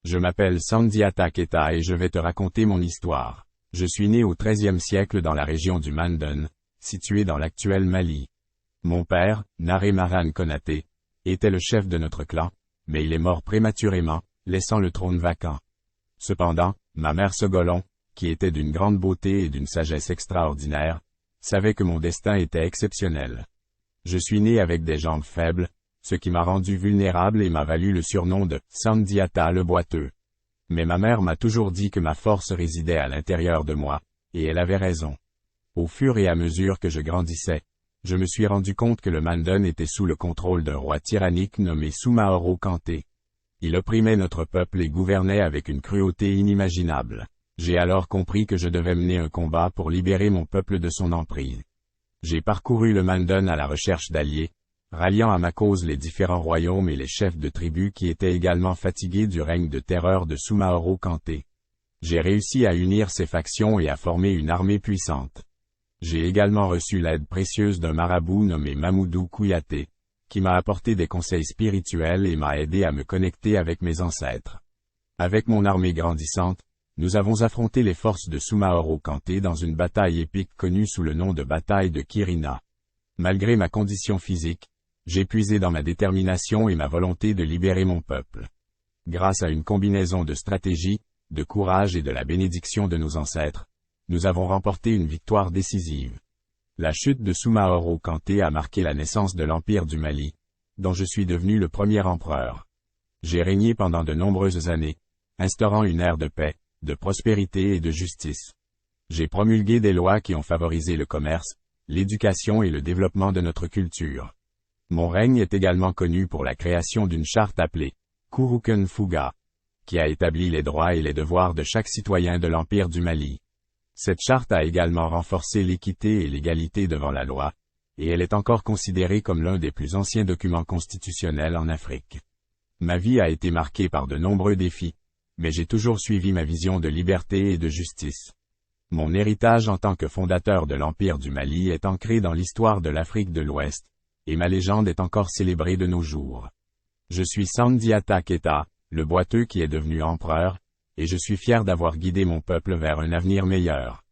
Je m'appelle Sandiata Keita et je vais te raconter mon histoire. Je suis né au XIIIe siècle dans la région du Mandan, située dans l'actuel Mali. Mon père, Naremaran Konaté, était le chef de notre clan, mais il est mort prématurément, laissant le trône vacant. Cependant, ma mère Sogolon, qui était d'une grande beauté et d'une sagesse extraordinaire, savait que mon destin était exceptionnel. Je suis né avec des jambes faibles, ce qui m'a rendu vulnérable et m'a valu le surnom de Sandiata le boiteux. Mais ma mère m'a toujours dit que ma force résidait à l'intérieur de moi, et elle avait raison. Au fur et à mesure que je grandissais, je me suis rendu compte que le Mandan était sous le contrôle d'un roi tyrannique nommé Soumaoro Kanté. Il opprimait notre peuple et gouvernait avec une cruauté inimaginable. J'ai alors compris que je devais mener un combat pour libérer mon peuple de son emprise. J'ai parcouru le Mandan à la recherche d'alliés, ralliant à ma cause les différents royaumes et les chefs de tribus qui étaient également fatigués du règne de terreur de Soumaoro Kanté. J'ai réussi à unir ces factions et à former une armée puissante. J'ai également reçu l'aide précieuse d'un marabout nommé Mamoudou Kouyaté, qui m'a apporté des conseils spirituels et m'a aidé à me connecter avec mes ancêtres. Avec mon armée grandissante, nous avons affronté les forces de Soumaoro Kanté dans une bataille épique connue sous le nom de bataille de Kirina. Malgré ma condition physique, j'ai puisé dans ma détermination et ma volonté de libérer mon peuple. Grâce à une combinaison de stratégie, de courage et de la bénédiction de nos ancêtres, nous avons remporté une victoire décisive. La chute de Soumaoro Kanté a marqué la naissance de l'Empire du Mali, dont je suis devenu le premier empereur. J'ai régné pendant de nombreuses années, instaurant une ère de paix, de prospérité et de justice. J'ai promulgué des lois qui ont favorisé le commerce, l'éducation et le développement de notre culture. Mon règne est également connu pour la création d'une charte appelée Kuruken Fuga, qui a établi les droits et les devoirs de chaque citoyen de l'Empire du Mali. Cette charte a également renforcé l'équité et l'égalité devant la loi, et elle est encore considérée comme l'un des plus anciens documents constitutionnels en Afrique. Ma vie a été marquée par de nombreux défis, mais j'ai toujours suivi ma vision de liberté et de justice. Mon héritage en tant que fondateur de l'Empire du Mali est ancré dans l'histoire de l'Afrique de l'Ouest, et ma légende est encore célébrée de nos jours. Je suis Sandiata Keita, le boiteux qui est devenu empereur, et je suis fier d'avoir guidé mon peuple vers un avenir meilleur.